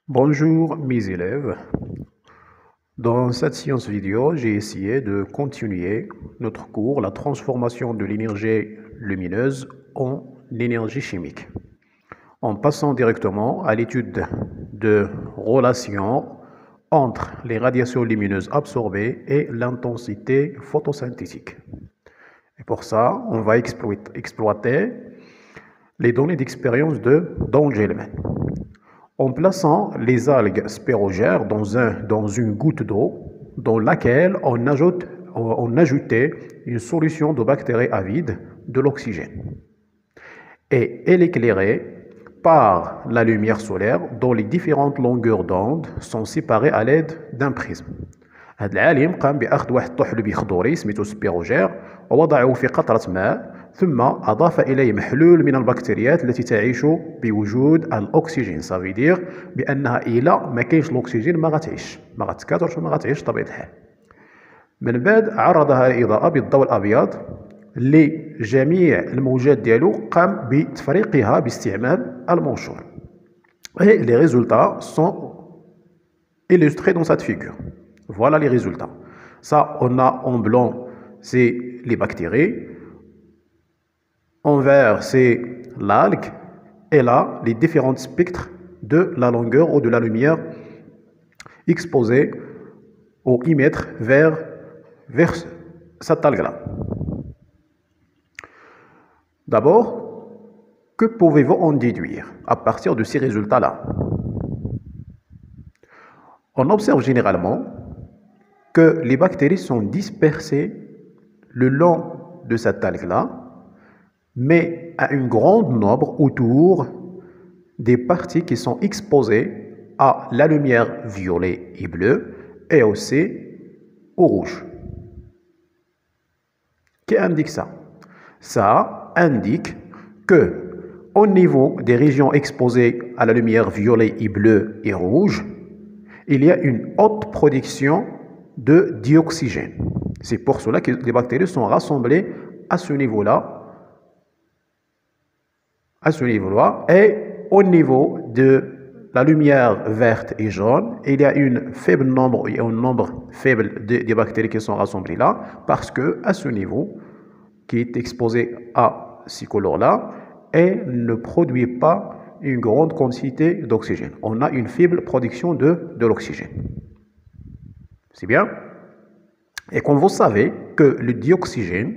Bonjour mes élèves, dans cette séance vidéo, j'ai essayé de continuer notre cours La transformation de l'énergie lumineuse en énergie chimique, en passant directement à l'étude de relations entre les radiations lumineuses absorbées et l'intensité photosynthétique. Et pour ça, on va exploiter les données d'expérience de d'Engelmann. En plaçant les algues spirogères dans une goutte d'eau dans laquelle on ajoutait une solution de bactéries avides de l'oxygène. Et elle est éclairée par la lumière solaire dont les différentes longueurs d'onde sont séparées à l'aide d'un prisme. هذا العالم قام بأخذ واحد الطحلب خضوري سميتو سبيروجير ووضعه في قطرة ماء ثم أضاف إليه محلول من البكتيريات التي تعيش بوجود الأكسجين صافي بأنها إلا ما كاينش الأكسجين ما غتعيش ما غتكاثرش وما غتعيش بطبيعة الحال. من بعد عرضها للإضاءة بالضوء الأبيض لجميع الموجات ديالو قام بتفريقها باستعمال المنشور. Et les résultats sont illustrés dans cette figure. Voilà les résultats. Ça, on a en blanc, c'est les bactéries. En vert, c'est l'algue. Et là, les différents spectres de la longueur ou de la lumière exposés ou émettre vers cette algue-là. D'abord, que pouvez-vous en déduire à partir de ces résultats-là? On observe généralement que les bactéries sont dispersées le long de cette algue-là, mais à un grand nombre autour des parties qui sont exposées à la lumière violet et bleue et aussi au rouge. Qui indique ça? Ça indique que au niveau des régions exposées à la lumière violet et bleue et rouge, il y a une haute production de dioxygène. C'est pour cela que les bactéries sont rassemblées à ce niveau-là. Et au niveau de la lumière verte et jaune, il y a un nombre faible de bactéries qui sont rassemblées là, parce que à ce niveau, qui est exposé à ces couleurs-là, elle ne produit pas une grande quantité d'oxygène. On a une faible production de l'oxygène. C'est bien? Et comme vous savez que le dioxygène,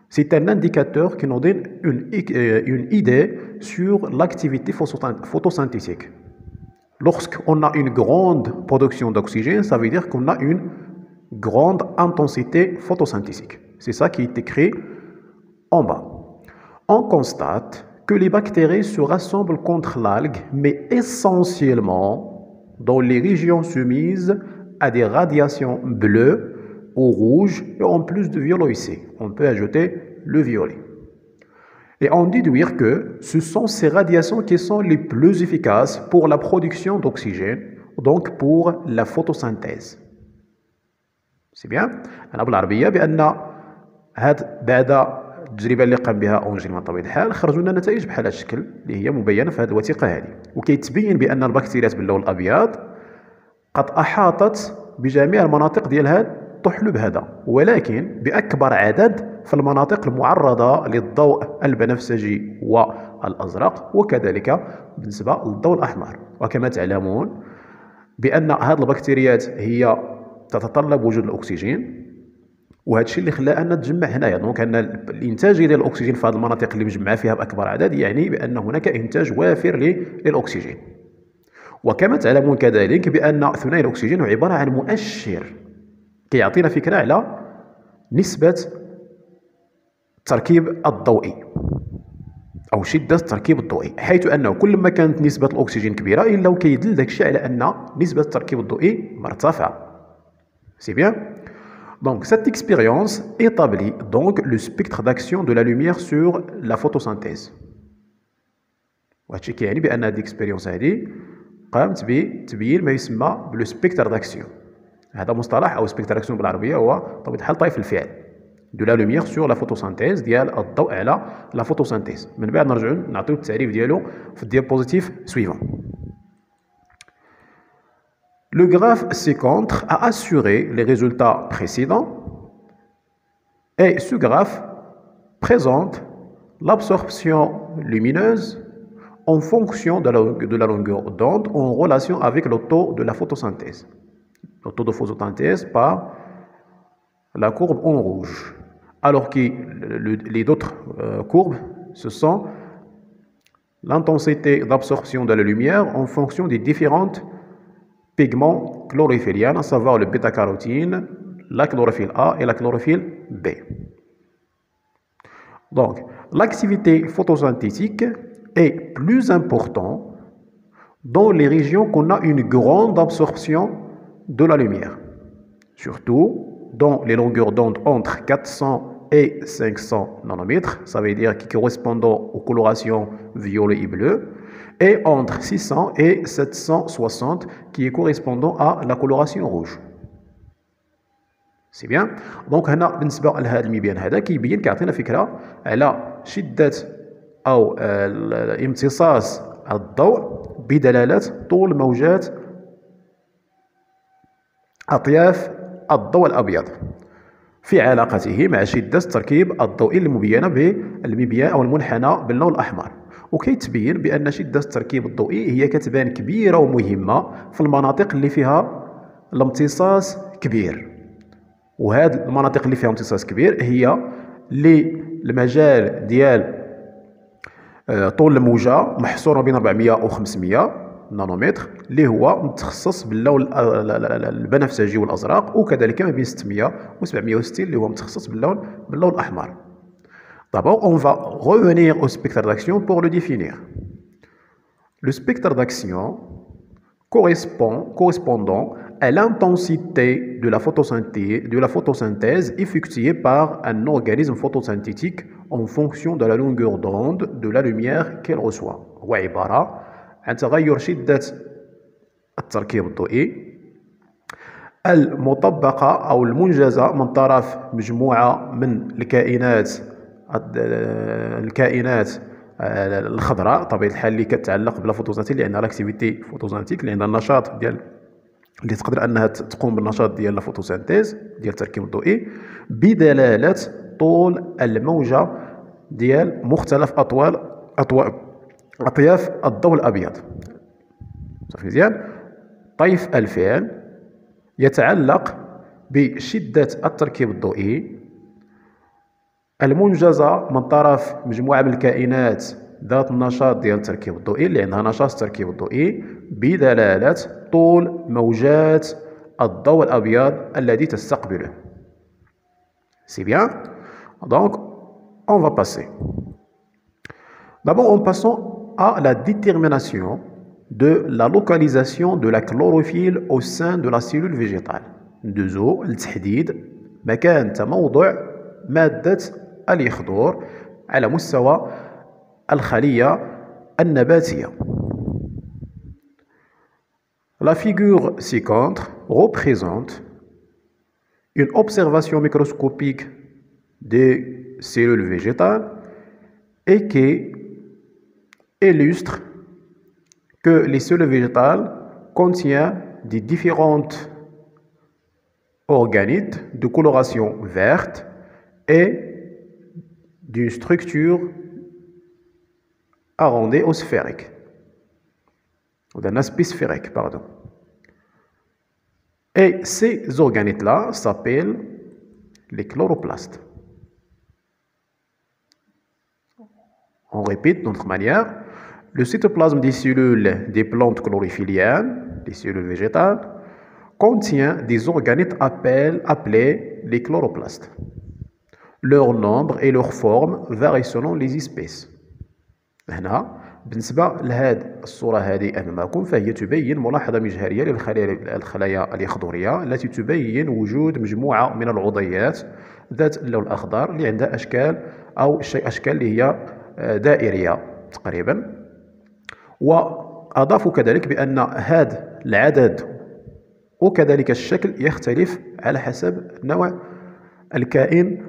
c'est un indicateur qui nous donne une idée sur l'activité photosynthétique. Lorsqu'on a une grande production d'oxygène, ça veut dire qu'on a une grande intensité photosynthétique. C'est ça qui est écrit en bas. On constate que les bactéries se rassemblent contre l'algue, mais essentiellement dans les régions soumises à des radiations bleues ou rouges et en plus de violet ici. On peut ajouter le violet. Et on déduire que ce sont ces radiations qui sont les plus efficaces pour la production d'oxygène, donc pour la photosynthèse. C'est bien? أنا بالعربية بأن بعد التجربه اللي قام بها أونجلمان بطبيعه الحال خرجوا لنا نتائج بحال هذا الشكل اللي هي مبينه في هذه الوثيقه هذه وكيتبين بان البكتيريات باللون الابيض قد احاطت بجميع المناطق ديال هذا الطحلب هذا ولكن باكبر عدد في المناطق المعرضه للضوء البنفسجي والازرق وكذلك بالنسبه للضوء الاحمر. وكما تعلمون بان هذه البكتيريات هي تتطلب وجود الاكسجين وهذا الشيء اللي خلاه ان تجمع هنايا. دونك ان الانتاج ديال الاكسجين في هذه المناطق اللي مجمعه فيها باكبر عدد يعني بان هناك انتاج وافر للاكسجين. وكما تعلمون كذلك بان ثنائي الاكسجين هو عباره عن مؤشر كيعطينا فكره على نسبه التركيب الضوئي او شده التركيب الضوئي، حيث انه كل ما كانت نسبه الاكسجين كبيره الا وكيدل داك الشيء على ان نسبه التركيب الضوئي مرتفعه. سي بيان. Donc, cette expérience établit donc le spectre d'action de la lumière sur la photosynthèse. وهادشي كيعني بأن هذه الإكسبيريونس هذه قامت بتبيين ما يسمى بلو سبيكتر داكسيون. هذا مصطلح أو سبيكتر داكسيون بالعربية هو بطبيعة الحال طيف الفعل. de la lumière sur la photosynthèse ديال الضوء على la photosynthèse. من بعد نرجعوا نعطيو التعريف ديالو في الديابوزيتيف سويفون. Le graphe ci-contre a assuré les résultats précédents et ce graphe présente l'absorption lumineuse en fonction de la longueur d'onde en relation avec le taux de la photosynthèse. Le taux de photosynthèse par la courbe en rouge. Alors que les autres courbes, ce sont l'intensité d'absorption de la lumière en fonction des différentes pigments chlorophylliens, à savoir le bêta-carotène, la chlorophylle A et la chlorophylle B. Donc, l'activité photosynthétique est plus importante dans les régions qu'on a une grande absorption de la lumière, surtout dans les longueurs d'onde entre 400 et 500 nanomètres, ça veut dire qui correspondent aux colorations violet et bleu, et entre 600 et 760 qui est correspondant à la coloration rouge. C'est bien. Donc هنا بالنسبة لهذا المبيان هذا كيبين كيعطينا فكرة على شدة أو امتصاص الضوء بدلالة طول موجات أطياف الضوء الأبيض في علاقته مع شدة التركيب الضوئي المبينة بالمبيان أو المنحنى باللون الأحمر. وكيتبين بأن شدة التركيب الضوئي هي كتبان كبيرة ومهمة في المناطق اللي فيها الامتصاص كبير. وهاد المناطق اللي فيها امتصاص كبير هي اللي المجال ديال طول الموجة محصور بين 400 و 500 نانومتر اللي هو متخصص باللون البنفسجي والازرق وكذلك ما بين 600 و 760 اللي هو متخصص باللون الاحمر. D'abord, on va revenir au spectre d'action pour le définir. Le spectre d'action correspondant à l'intensité de la photosynthèse effectuée par un organisme photosynthétique en fonction de la longueur d'onde de la lumière qu'elle reçoit. هو عبارة عن تغير شدة التركيب الضوئي المطبقة أو المنجزة من طرف مجموعة من الكائنات الخضراء طبيعة الحال اللي كتعلق بلا فوتوسينثيز اللي عندها لاكتيفيتي فوتوسينثيك اللي عندها النشاط ديال اللي تقدر انها تقوم بالنشاط ديال لا فوتوسينثيز ديال التركيب الضوئي بدلاله طول الموجه ديال مختلف اطياف الضوء الابيض. صافي مزيان. طيف الفعل يتعلق بشده التركيب الضوئي المنجزة من طرف مجموعة من الكائنات ذات النشاط ديال التركيب الضوئي اللي عندها نشاط التركيب الضوئي بدلالة طول موجات الضوء الأبيض الذي تستقبله. C'est bien. Donc, on va passer. D'abord, en passant à la détermination de la localisation de la chlorophylle au sein de la cellule végétale. ندوزو لتحديد مكان تموضع مادة الإخضور على مستوى الخلية النباتية. La figure ci-contre représente une observation microscopique des cellules végétales et qui illustre que les cellules végétales contiennent des différentes organites de coloration verte et d'une structure arrondie ou sphérique, ou d'un aspect sphérique, pardon. Et ces organites-là s'appellent les chloroplastes. On répète d'une autre manière, le cytoplasme des cellules des plantes chlorophylliennes, des cellules végétales, contient des organites appelés les chloroplastes. Leur nombre et leur forme varient selon les espèces. هنا بالنسبة لهذه الصورة هذه أمامكم فهي تبين ملاحظة مجهرية للخلايا الإخضورية التي تبين وجود مجموعة من العضيات ذات اللون الأخضر اللي عندها أشكال أو أشكال اللي هي دائرية تقريبا. وأضافوا كذلك بأن هذا العدد وكذلك الشكل يختلف على حسب نوع الكائن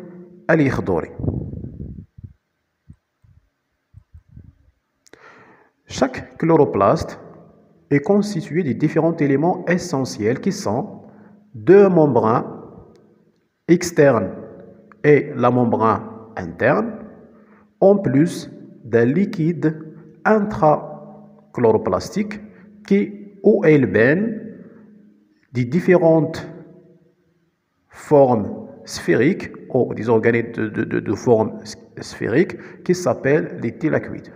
الإخضوري. Chaque chloroplaste est constitué de différents éléments essentiels qui sont deux membranes externes et la membrane interne, en plus d'un liquide intrachloroplastique où il baigne des différentes formes sphériques ou des organismes de forme sphérique qui s'appellent les thylakoïdes.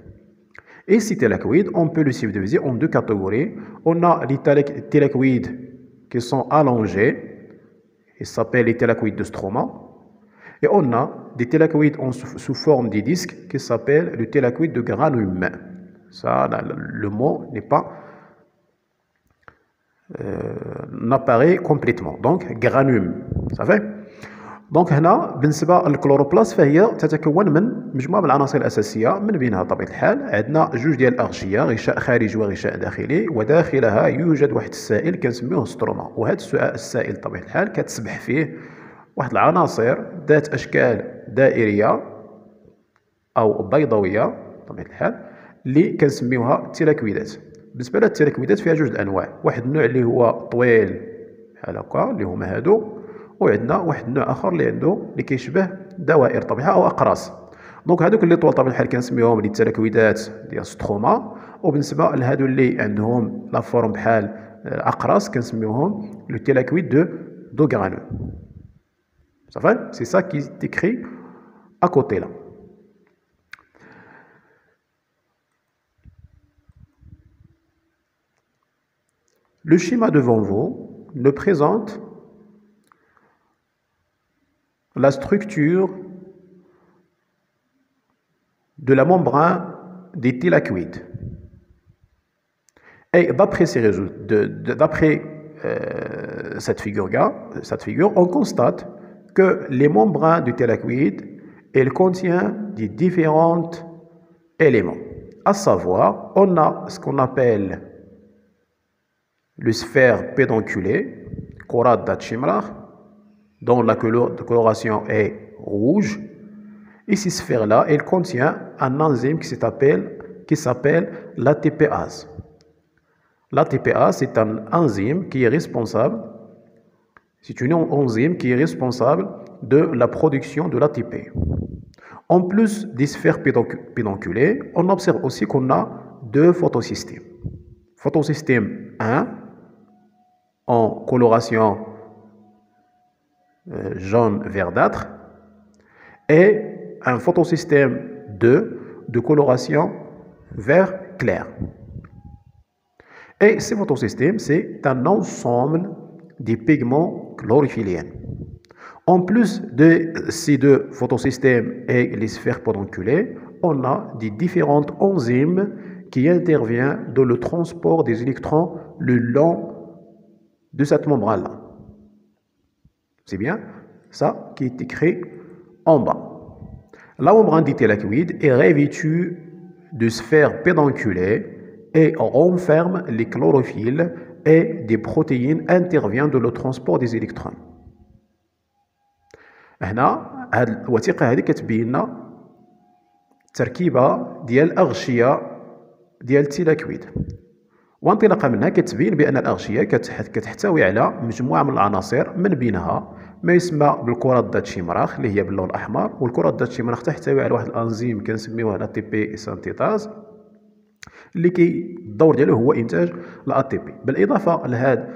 Et ces thylakoïdes, on peut les subdiviser en deux catégories. On a les thylakoïdes qui sont allongés, ils s'appellent les thylakoïdes de stroma. Et on a des thylakoïdes sous forme de disques qui s'appellent le thylakoïde de granum. Ça, le mot n'est pas n'apparaît complètement. Donc, granum. Ça fait. دونك هنا بالنسبه للكلوروبلاست فهي تتكون من مجموعه من العناصر الاساسيه من بينها بطبيعه الحال عندنا جوج ديال الاغشيه غشاء خارجي وغشاء داخلي وداخلها يوجد واحد السائل كنسميوه ستروما وهذا السائل بطبيعه الحال كتسبح فيه واحد العناصر ذات اشكال دائريه او بيضاويه بطبيعه الحال اللي كنسميوها التيلاكويدات. بالنسبه للتيلاكويدات فيها جوج الانواع واحد النوع اللي هو طويل بحال هكا اللي هما هادو وعندنا واحد النوع اخر اللي كيشبه دوائر طبيعه او اقراص. دونك هذوك اللي طوال طبيعه الحال كنسميوهم لي التلاكويدات ديال ستروما وبالنسبه لهادو اللي عندهم لا فورم بحال اقراص كنسميوهم لو تلاكويد دو غرانو. صافي سي سا كي تيكري ا كوتي لا. Le schéma devant vous nous présente la structure de la membrane des thylakoïdes. Et d'après ces résultats, d'après cette figure, on constate que les membranes du thylakoïde, elles contiennent des différents éléments. À savoir, on a ce qu'on appelle le sphère pédonculée, Korat d'Achimrach, dont la coloration est rouge. Et cette sphère-là, elle contient un enzyme qui s'appelle l'ATPase. L'ATPase, c'est un enzyme qui est responsable, c'est une enzyme qui est responsable de la production de l'ATP. En plus des sphères pédonculées, on observe aussi qu'on a deux photosystèmes. Photosystème 1, en coloration jaune verdâtre et un photosystème 2 de coloration vert clair. Et ces photosystèmes, c'est un ensemble des pigments chlorophylliens. En plus de ces deux photosystèmes et les sphères pédonculées, on a des différentes enzymes qui interviennent dans le transport des électrons le long de cette membrane-là. C'est bien ça qui est écrit en bas. La membrane des thylakoïdes est revêtue de sphères pédonculées et renferme les chlorophylles et des protéines interviennent dans le transport des électrons. هنا هاد الوثيقة هذه كتبين لنا التركيبة ديال الأغشية ديال التيلاكويد وانطلاقا منها كتبين بأن الأغشية كتحتوي على مجموعة من العناصر من بينها ما يسمى بالكرات ذات شيمراخ اللي هي باللون الأحمر والكرات ذات شيمراخ تحتوي على واحد الأنزيم كنسميوه لا تي بي سانتيتاز اللي الدور ديالو هو إنتاج لا تي بي. بالإضافة لهذا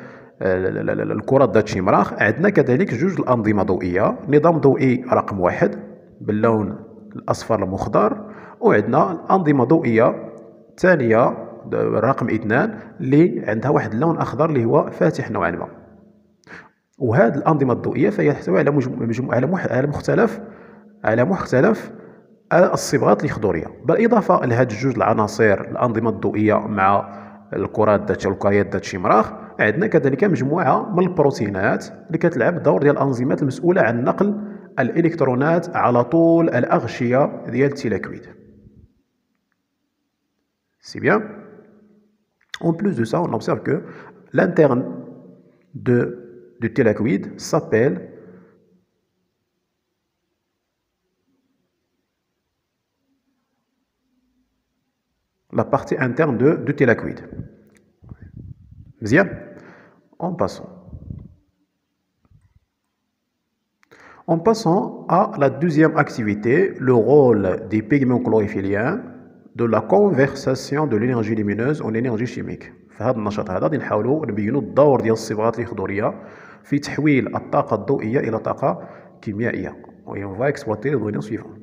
الكرات ذات شيمراخ عندنا كذلك جوج الأنظمة ضوئية نظام ضوئي رقم 1 باللون الأصفر المخضر وعندنا الأنظمة ضوئية ثانية رقم 2 اللي عندها واحد اللون أخضر اللي هو فاتح نوعا ما. وهذه الأنظمة الضوئية فهي تحتوي على مختلف الصبغات الخضرية. بالإضافة لهذه الجوج العناصر الأنظمة الضوئية مع الكرات ذات شيمراخ عندنا كذلك مجموعة من البروتينات اللي كتلعب دور ديال الأنظمات المسؤولة عن نقل الإلكترونات على طول الأغشية ديال التيلاكويد. C'est bien. En plus de ça, on observe que l'interne du thylakoïde s'appelle la partie interne du thylakoïde. مزيان. En passant. En passant à la deuxième activité, le rôle des pigments chlorophylliens de la conversion de l'énergie lumineuse en énergie chimique. في هذا النشاط هذا غادي نحاولوا نبينوا الدور ديال الصبغات الخضريه في تحويل الطاقه الضوئيه الى طاقه كيميائيه. Et on va exploiter les données suivantes.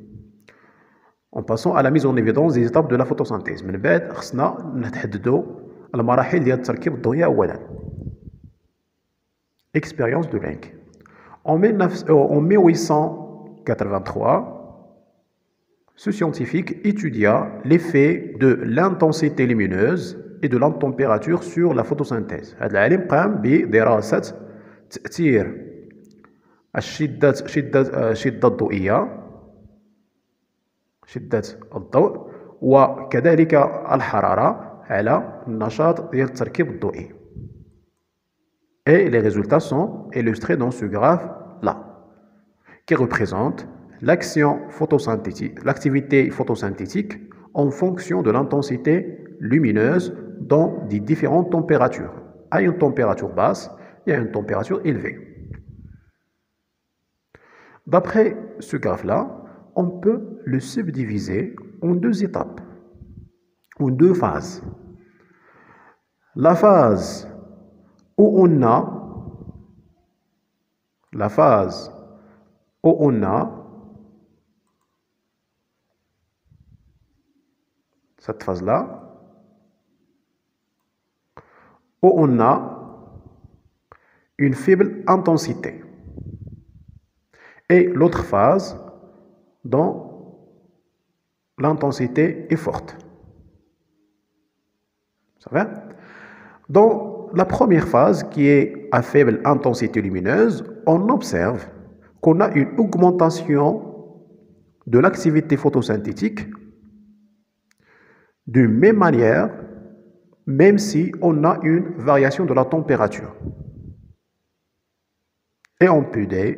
En passant à la mise en évidence des étapes de la photosynthèse. من بعد خصنا نحددوا المراحل ديال التركيب الضوئي اولا. Expérience de Planck. En 1883, ce scientifique étudia l'effet de l'intensité lumineuse et de la température sur la photosynthèse. هذا العالم قام بدراسة تأثير الشدة الضوئية، شدة الضوء، وكذلك الحرارة على النشاط ديال التركيب الضوئي. Et les résultats sont illustrés dans ce graphe-là, qui représente l'activité photosynthétique en fonction de l'intensité lumineuse dans des différentes températures. À une température basse et à une température élevée. D'après ce graphe-là, on peut le subdiviser en deux étapes, en deux phases. La phase où on a cette phase-là, où on a une faible intensité, et l'autre phase dont l'intensité est forte. Ça va? Dans la première phase, qui est à faible intensité lumineuse, on observe qu'on a une augmentation de l'activité photosynthétique de même manière, même si on a une variation de la température. Et on peut dire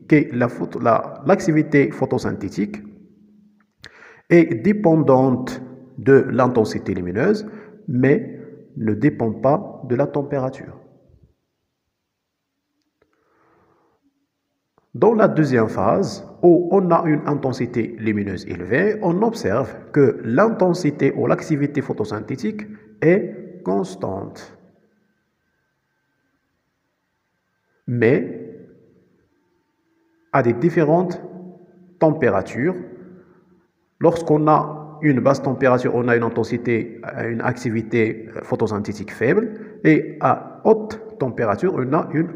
que l'activité photosynthétique est dépendante de l'intensité lumineuse, mais ne dépend pas de la température. Dans la deuxième phase, où on a une intensité lumineuse élevée, on observe que l'intensité ou l'activité photosynthétique est constante. Mais à des différentes températures. Lorsqu'on a une basse température, on a une activité photosynthétique faible, et à haute température, on a une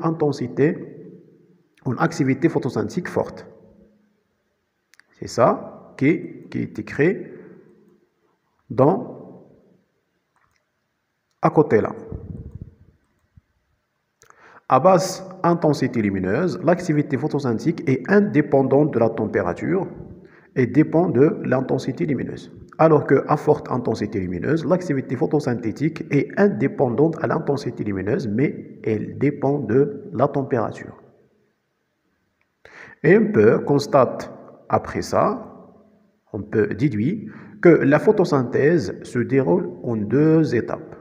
activité photosynthétique forte. C'est ça qui est écrit à côté là. À basse intensité lumineuse, l'activité photosynthétique est indépendante de la température et dépend de l'intensité lumineuse. Alors qu'à forte intensité lumineuse, l'activité photosynthétique est indépendante à l'intensité lumineuse, mais elle dépend de la température. Et on peut constater après ça, on peut déduire que la photosynthèse se déroule en deux étapes.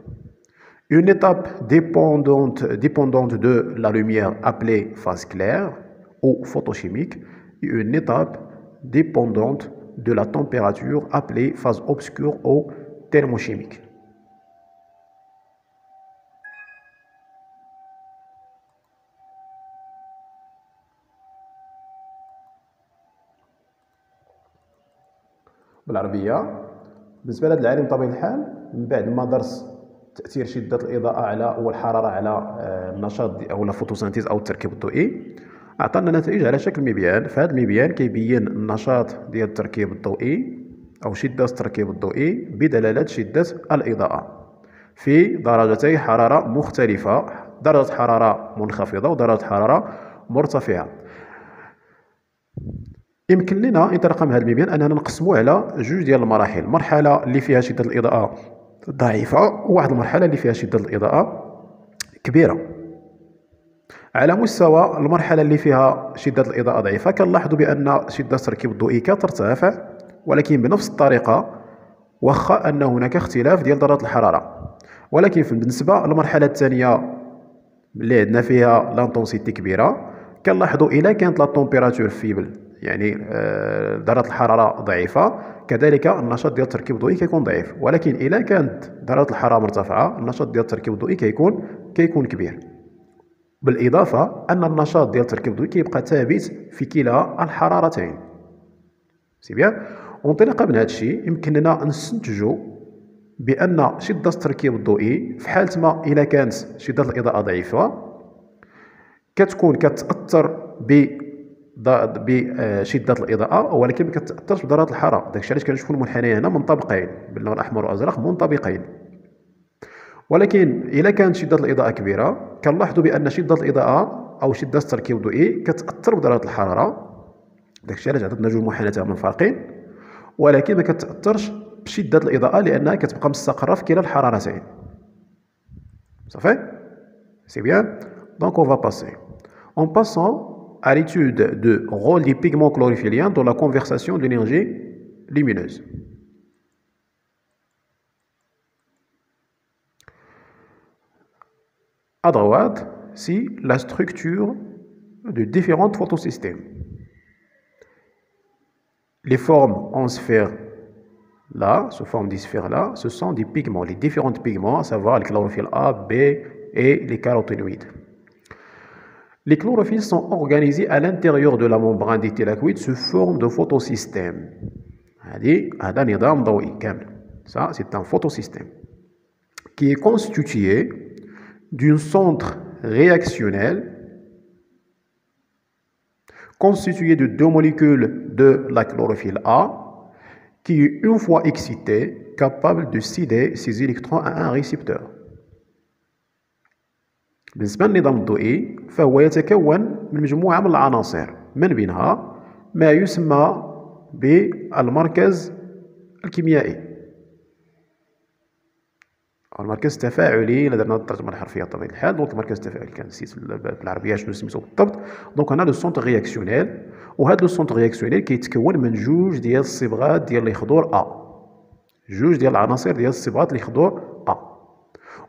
Une étape dépendante de la lumière appelée phase claire ou photochimique, et une étape dépendante de la température appelée phase obscure ou thermochimique. بالعربية بالنسبة لهذا العالم بطبيعة الحال من بعد ما درس تأثير شدة الإضاءة على والحرارة على النشاط أو الفوتوسينثيز أو التركيب الضوئي، عطانا نتائج على شكل مبيان. فهذا المبيان كيبين النشاط ديال التركيب الضوئي أو شدة التركيب الضوئي بدلالة شدة الإضاءة في درجتي حرارة مختلفة، درجة حرارة منخفضة ودرجة حرارة مرتفعة. يمكن لنا انطلاقا من هذا المبيان اننا نقسموه على جوج ديال المراحل، المرحله اللي فيها شده الاضاءه ضعيفه وواحد المرحله اللي فيها شده الاضاءه كبيره. على مستوى المرحله اللي فيها شده الاضاءه ضعيفه كنلاحظوا بان شده التركيب الضوئي كترتفع، ولكن بنفس الطريقه واخا ان هناك اختلاف ديال درجه الحراره. ولكن بالنسبة للمرحلة الثانية اللي عندنا فيها لانتونسيتي كبيرة، كنلاحظوا إلا كانت لا تومبيراتور فيبل، يعني درجة الحرارة ضعيفة، كذلك النشاط ديال التركيب الضوئي كيكون ضعيف. ولكن إلا كانت درجة الحرارة مرتفعة، النشاط ديال التركيب الضوئي كيكون كبير. بالإضافة أن النشاط ديال التركيب الضوئي كيبقى ثابت في كلا الحرارتين. سي بيان. وانطلاقا من هذا الشيء يمكننا نستنتجوا بأن شدة التركيب الضوئي في حالة ما إلا كانت شدة الإضاءة ضعيفة كتكون كتأثر بشدة الإضاءة، ولكن ما كتأثرش بدرجة الحرارة. داكشي علاش كنشوفوا المنحنيين هنا منطبقين باللون الأحمر والأزرق منطبقين. ولكن إلا كانت شدة الإضاءة كبيرة كنلاحظوا بأن شدة الإضاءة أو شدة التركيب الضوئي كتأثر بدرجة الحرارة. داكشي علاش عطاتنا جوج منحنيات منفرقين، ولكن ما كتأثرش بشدة الإضاءة لأنها كتبقى مستقرة في كلا الحرارتين. صافي. سي بيان. دونك on va passer. En passant à l'étude du rôle des pigments chlorophylliens dans la conversion de l'énergie lumineuse. À droite, c'est la structure de différents photosystèmes. Les formes en sphère là, sous forme de sphère là, ce sont des pigments, les différents pigments, à savoir les chlorophylles A, B et les caroténoïdes. Les chlorophylles sont organisés à l'intérieur de la membrane des thylakoïdes sous forme de photosystème. Ça, c'est un photosystème qui est constitué d'un centre réactionnel constitué de deux molécules de la chlorophylle A qui est, une fois excitée, capable de céder ses électrons à un récepteur. بالنسبة للنظام الضوئي فهو يتكون من مجموعة من العناصر، من بينها ما يسمى بالمركز الكيميائي أو المركز التفاعلي. إلا درنا الترجمة الحرفية بطبيعة الحال، دونك المركز التفاعلي كان نسيت بالعربية شنو سميتو بالضبط. دونك هنا لو سونتر رياكسيونيل، وهذا لو سونتر رياكسيونيل كيتكون من جوج ديال الصبغات ديال الخضور A، جوج ديال العناصر ديال الصبغات الخضور A.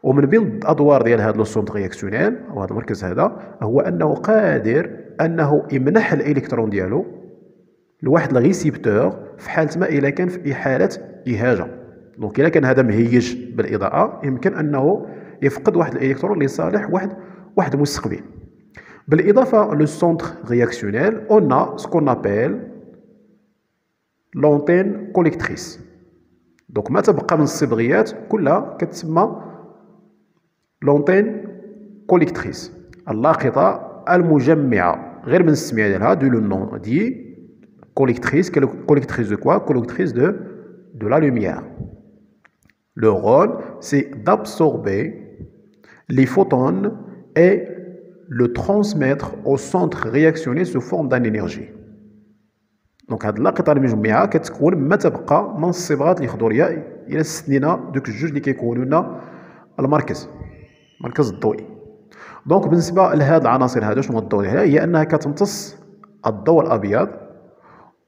ومن بين الادوار ديال هذا لو سونتر رياكسيونيل او هذا المركز هذا هو انه قادر انه يمنح الالكترون ديالو لواحد الريسيبتور في حاله ما الا كان في حاله اهاجه. دونك الا كان هذا مهيج بالاضاءه يمكن انه يفقد واحد الالكترون لصالح واحد مستقبل. بالاضافه لو سونتر رياكسيونيل اون ا سكون ابيل لونتين كوليكتريس. دونك ما تبقى من الصبغيات كلها كتسمى لونتين كوليكتريس، اللاقطة المجمعة، غير من السمية ديالها دو لو نون دي كوليكتريس. كوليكتريس دو كوا؟ كوليكتريس de la lumière. Le rôle, c'est d'absorber les photons et le transmettre au centre réactionné sous forme d'une énergie. دونك هاد اللاقطة المجمعة كتكون ما تبقى من الصبغات الخضورية إلى استثنينا دوك الجوج اللي كيكونوا لنا المركز الضوئي. دونك بالنسبة لهاد العناصر هادو شنو الدور ديالها؟ هي أنها كتمتص الضوء الأبيض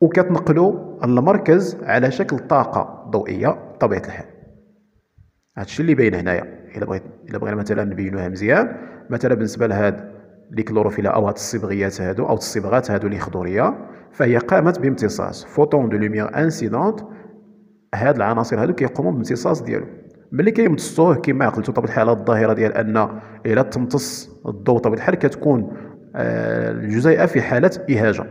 وكتنقلو المركز على شكل طاقة ضوئية بطبيعة الحال. هادشي اللي باين هنايا. إلا بغينا مثلا نبينوها مزيان، مثلا بالنسبة لهاد لي كلوروفيلا أو هاد الصبغيات هادو أو الصبغات هادو اللي خضورية، فهي قامت بامتصاص فوتون دو لوميير انسيدونت. هاد العناصر هادو كيقوموا بامتصاص ديالو. ملي كيمتصوه كما عقلتو بطبيعة الحال الظاهرة ديال أن إلا تمتص الضوء بطبيعة الحال كتكون الجزيئة في حالة إهاجة.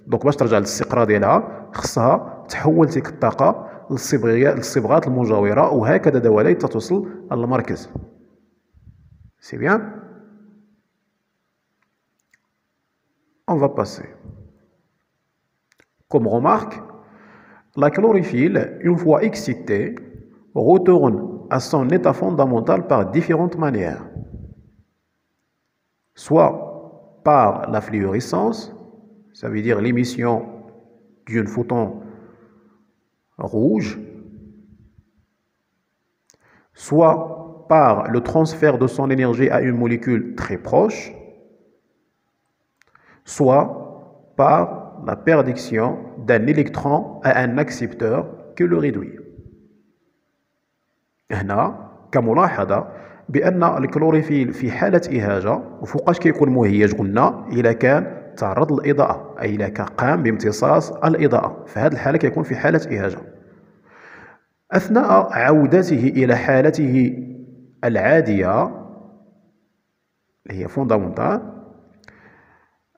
دونك باش ترجع للاستقرار ديالها خصها تحول تلك الطاقة للصبغات المجاورة، وهكذا دوالي توصل للمركز. سي بيان. On va passer. Comme remarque, la chlorophylle, une fois excitée, retourne à son état fondamental par différentes manières. Soit par la fluorescence, ça veut dire l'émission d'un photon rouge, soit par le transfert de son énergie à une molécule très proche, soit par la perdition d'un électron à un accepteur qui le réduit. هنا كملاحظة بأن الكلوروفيل في حالة إهاجة وفوقاش كيكون مهيج قلنا إلا كان تعرض للإضاءة، أي إلا كان قام بامتصاص الإضاءة، فهذه الحالة كيكون في حالة إهاجة. أثناء عودته إلى حالته العادية اللي هي فوندامونتال،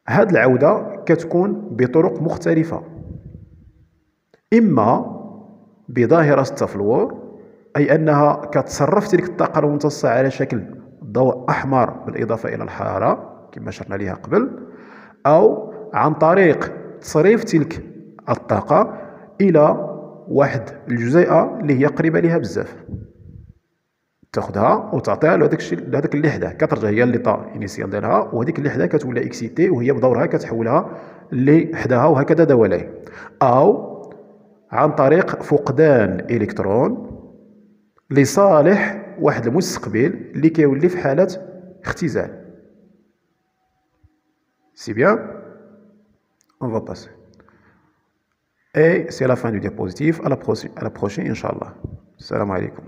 هذه العودة كتكون بطرق مختلفة، إما بظاهرة التفلور، أي أنها كتصرف تلك الطاقة الممتصة على شكل ضوء أحمر بالإضافة إلى الحرارة كما شرنا لها قبل، أو عن طريق تصريف تلك الطاقة إلى واحد الجزيئة اللي هي قريبة لها بزاف، تاخذها وتعطيها لهذاك اللي حداه، كترجع هي ليطا انيسيال ديالها، وهذيك اللي حداه كتولي اكسيتي وهي بدورها كتحولها اللي حداها وهكذا دوالي. أو عن طريق فقدان إلكترون لصالح واحد المستقبل اللي كيولي في حالة اختزال. سي بيان، on va passer. Et c'est la fin du diapositive. À la prochaine, Inch'Allah. Salam alaikum.